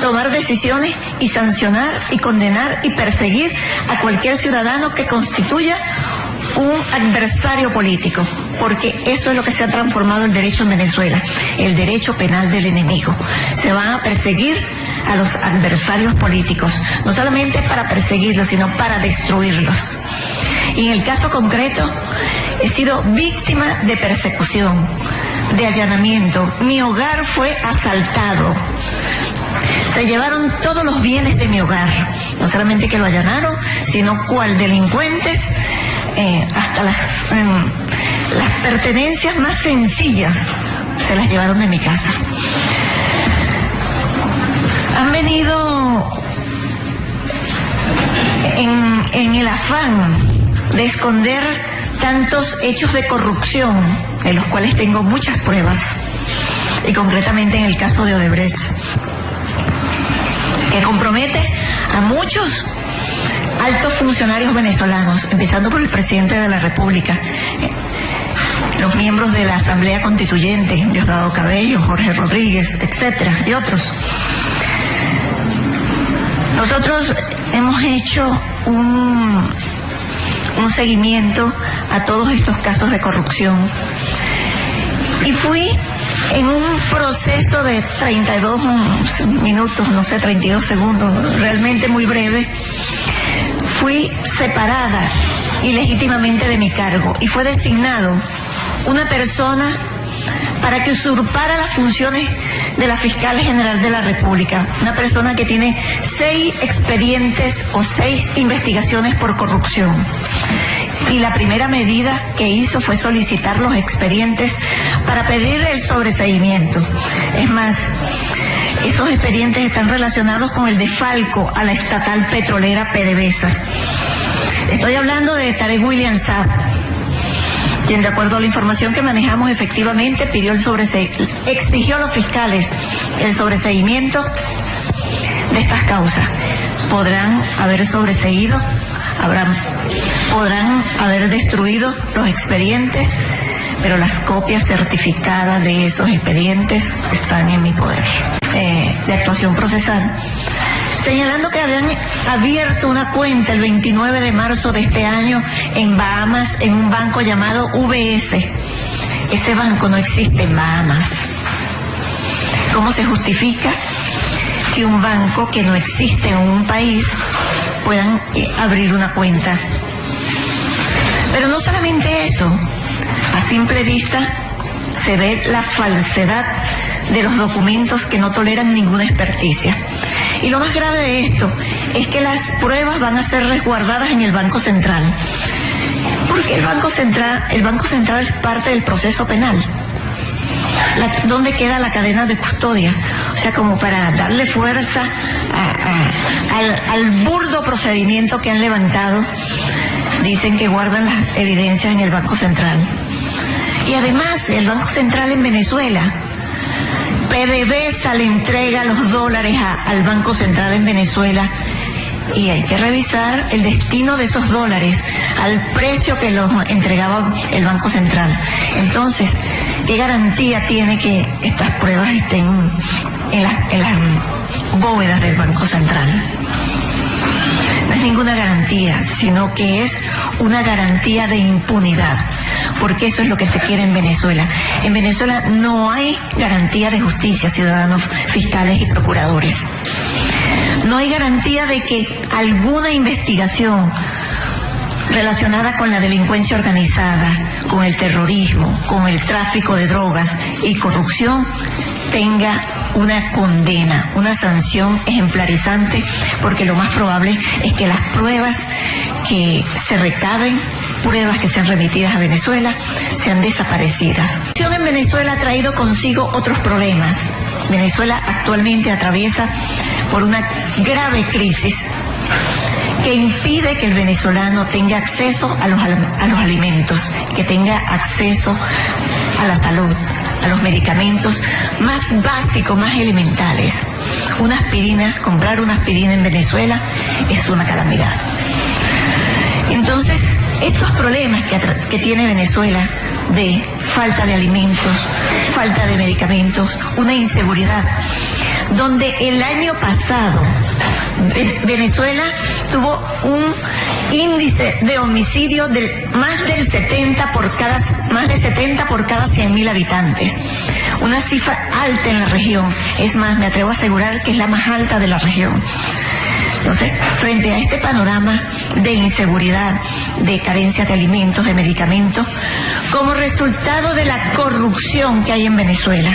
tomar decisiones y sancionar y condenar y perseguir a cualquier ciudadano que constituya un adversario político, porque eso es lo que se ha transformado el derecho en Venezuela, el derecho penal del enemigo. Se van a perseguir a los adversarios políticos, no solamente para perseguirlos, sino para destruirlos. Y en el caso concreto, he sido víctima de persecución, de allanamiento. Mi hogar fue asaltado. Se llevaron todos los bienes de mi hogar. No solamente que lo allanaron, sino cual delincuentes, hasta las pertenencias más sencillas se las llevaron de mi casa. Han venido en el afán de esconder tantos hechos de corrupción, de los cuales tengo muchas pruebas, y concretamente en el caso de Odebrecht, que compromete a muchos altos funcionarios venezolanos, empezando por el presidente de la República, los miembros de la Asamblea Constituyente, Diosdado Cabello, Jorge Rodríguez, etcétera, y otros. Nosotros hemos hecho un seguimiento a todos estos casos de corrupción y fui en un proceso de 32 minutos, 32 segundos, realmente muy breve. Fui separada ilegítimamente de mi cargo y fue designado una persona para que usurpara las funciones de la Fiscal General de la República, una persona que tiene 6 expedientes o 6 investigaciones por corrupción. Y la primera medida que hizo fue solicitar los expedientes para pedir el sobreseimiento. Es más, esos expedientes están relacionados con el desfalco a la estatal petrolera PDVSA. Estoy hablando de Tarek William Saab, quien, de acuerdo a la información que manejamos, efectivamente exigió a los fiscales el sobreseimiento de estas causas. Podrán haber sobreseído, podrán haber destruido los expedientes, pero las copias certificadas de esos expedientes están en mi poder, de actuación procesal, señalando que habían abierto una cuenta el 29 de marzo de este año en Bahamas, en un banco llamado UBS. Ese banco no existe en Bahamas. ¿Cómo se justifica que un banco que no existe en un país puedan abrir una cuenta? Pero no solamente eso, a simple vista se ve la falsedad de los documentos que no toleran ninguna experticia. Y lo más grave de esto es que las pruebas van a ser resguardadas en el Banco Central. Porque el Banco Central es parte del proceso penal. ¿Dónde queda la cadena de custodia? O sea, como para darle fuerza al burdo procedimiento que han levantado, dicen que guardan las evidencias en el Banco Central. Y además, el Banco Central en Venezuela, PDVSA le entrega los dólares al Banco Central en Venezuela, y hay que revisar el destino de esos dólares al precio que los entregaba el Banco Central. Entonces, ¿qué garantía tiene que estas pruebas estén en las bóvedas del Banco Central? No es ninguna garantía, sino que es una garantía de impunidad, porque eso es lo que se quiere en Venezuela. En Venezuela no hay garantía de justicia, ciudadanos, fiscales y procuradores. No hay garantía de que alguna investigación relacionada con la delincuencia organizada, con el terrorismo, con el tráfico de drogas y corrupción tenga una condena, una sanción ejemplarizante, porque lo más probable es que las pruebas que se recaben, pruebas que sean remitidas a Venezuela, sean desaparecidas. La situación en Venezuela ha traído consigo otros problemas. Venezuela actualmente atraviesa por una grave crisis que impide que el venezolano tenga acceso a los alimentos, que tenga acceso a la salud, a los medicamentos más básicos, más elementales. Una aspirina, comprar una aspirina en Venezuela es una calamidad. Entonces, estos problemas que tiene Venezuela de falta de alimentos, falta de medicamentos, una inseguridad, donde el año pasado Venezuela tuvo un índice de homicidio de más de 70 por cada 100.000 habitantes. Una cifra alta en la región. Es más, me atrevo a asegurar que es la más alta de la región. Entonces, frente a este panorama de inseguridad, de carencia de alimentos, de medicamentos, como resultado de la corrupción que hay en Venezuela,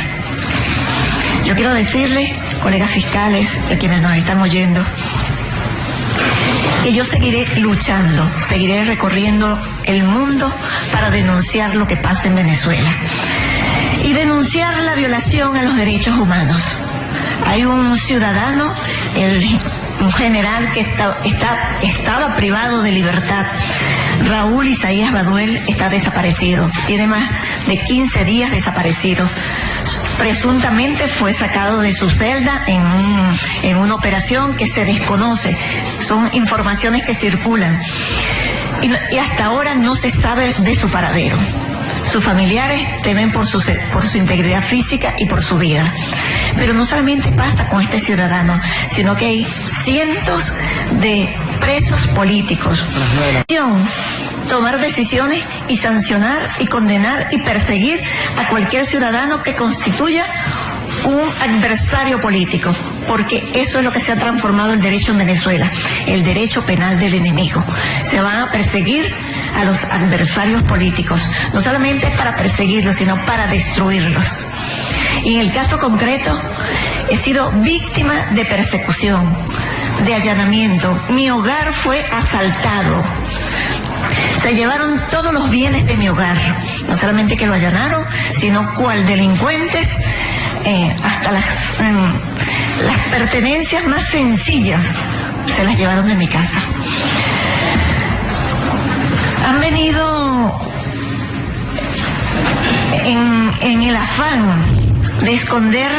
yo quiero decirles, colegas fiscales, a quienes nos están oyendo, que yo seguiré luchando, seguiré recorriendo el mundo para denunciar lo que pasa en Venezuela y denunciar la violación a los derechos humanos. Hay un ciudadano, un general que estaba privado de libertad. Raúl Isaías Baduel está desaparecido, tiene más de 15 días desaparecido. Presuntamente fue sacado de su celda en una operación que se desconoce, son informaciones que circulan y hasta ahora no se sabe de su paradero. Sus familiares temen por su integridad física y por su vida. Pero no solamente pasa con este ciudadano, sino que hay cientos de presos políticos. Tomar decisiones y sancionar y condenar y perseguir a cualquier ciudadano que constituya un adversario político, porque eso es lo que se ha transformado el derecho en Venezuela, el derecho penal del enemigo. Se van a perseguir a los adversarios políticos, no solamente para perseguirlos, sino para destruirlos. Y en el caso concreto, he sido víctima de persecución, de allanamiento. Mi hogar fue asaltado. Se llevaron todos los bienes de mi hogar. No solamente que lo allanaron, sino cual delincuentes, hasta las pertenencias más sencillas se las llevaron de mi casa. Han venido en el afán de esconder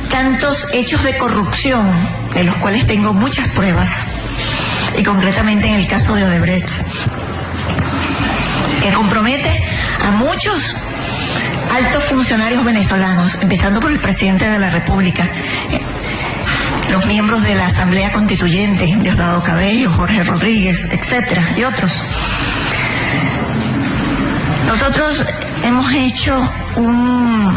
tantos hechos de corrupción, de los cuales tengo muchas pruebas, y concretamente en el caso de Odebrecht, que compromete a muchos altos funcionarios venezolanos, empezando por el presidente de la República, los miembros de la Asamblea Constituyente, Diosdado Cabello, Jorge Rodríguez, etcétera, y otros. Nosotros hemos hecho un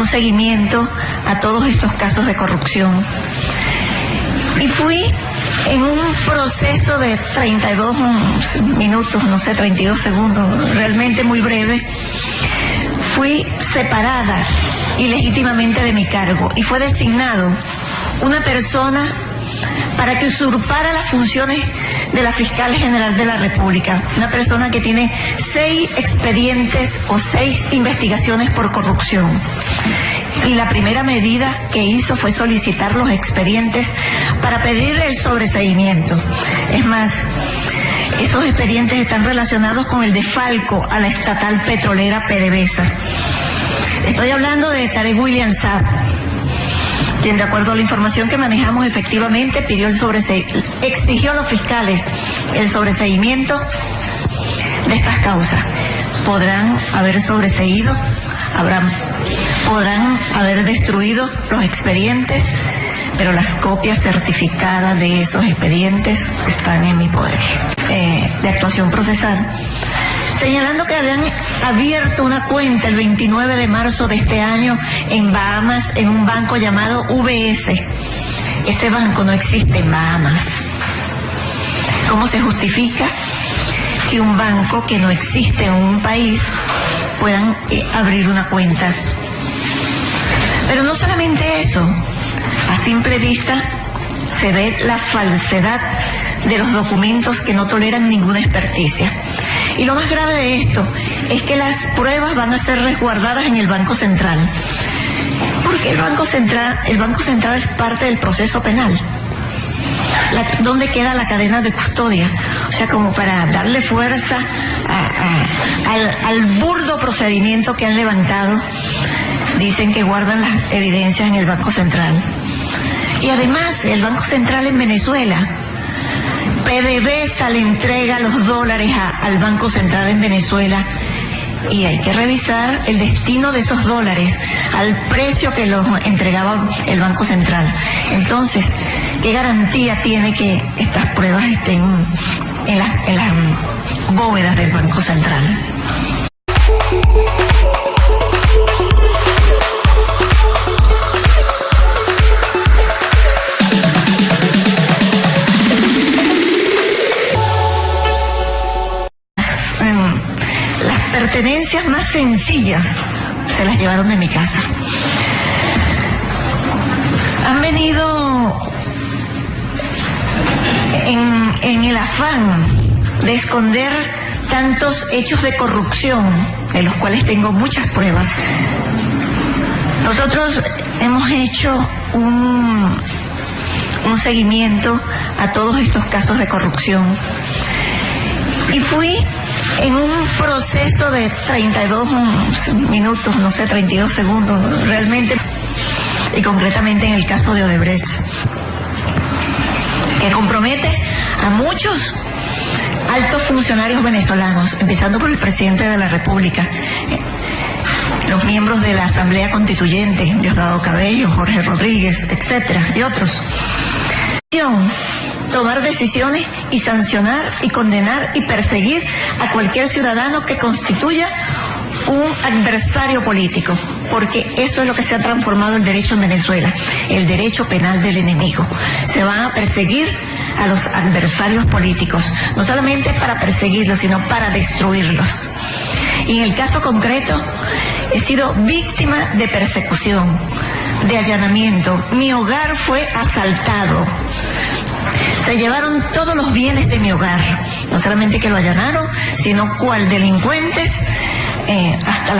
seguimiento a todos estos casos de corrupción y fui en un proceso de 32 minutos, 32 segundos, realmente muy breve, fui separada ilegítimamente de mi cargo y fue designado una persona para que usurpara las funciones de la Fiscal General de la República, una persona que tiene 6 expedientes o 6 investigaciones por corrupción. Y la primera medida que hizo fue solicitar los expedientes para pedirle el sobreseimiento. Es más, esos expedientes están relacionados con el desfalco a la estatal petrolera PDVSA. Estoy hablando de Tarek William Saab, quien, de acuerdo a la información que manejamos, efectivamente pidió exigió a los fiscales el sobreseimiento de estas causas. Podrán haber sobreseído, podrán haber destruido los expedientes, pero las copias certificadas de esos expedientes están en mi poder. De actuación procesal, señalando que habían abierto una cuenta el 29 de marzo de este año en Bahamas, en un banco llamado UBS. Ese banco no existe en Bahamas. ¿Cómo se justifica que un banco que no existe en un país puedan abrir una cuenta? Pero no solamente eso, a simple vista se ve la falsedad de los documentos que no toleran ninguna experticia. Y lo más grave de esto es que las pruebas van a ser resguardadas en el Banco Central. Porque el Banco Central es parte del proceso penal. ¿Dónde queda la cadena de custodia? O sea, como para darle fuerza al burdo procedimiento que han levantado, dicen que guardan las evidencias en el Banco Central. Y además, el Banco Central en Venezuela, PDVSA le entrega los dólares al Banco Central en Venezuela y hay que revisar el destino de esos dólares al precio que los entregaba el Banco Central. Entonces, ¿qué garantía tiene que estas pruebas estén en las bóvedas del Banco Central? Las pertenencias más sencillas se las llevaron de mi casa. Han venido en el afán de esconder tantos hechos de corrupción, de los cuales tengo muchas pruebas. Nosotros hemos hecho un seguimiento a todos estos casos de corrupción y fui en un proceso de 32 minutos, no sé, 32 segundos realmente, y concretamente en el caso de Odebrecht, que compromete a muchos altos funcionarios venezolanos, empezando por el presidente de la República, los miembros de la Asamblea Constituyente, Diosdado Cabello, Jorge Rodríguez, etcétera, y otros. Tomar decisiones y sancionar y condenar y perseguir a cualquier ciudadano que constituya un adversario político, porque eso es lo que se ha transformado el derecho en Venezuela, el derecho penal del enemigo. Se van a perseguir a los adversarios políticos, no solamente para perseguirlos, sino para destruirlos. Y en el caso concreto, he sido víctima de persecución, de allanamiento. Mi hogar fue asaltado. Se llevaron todos los bienes de mi hogar, no solamente que lo allanaron, sino cual delincuentes hasta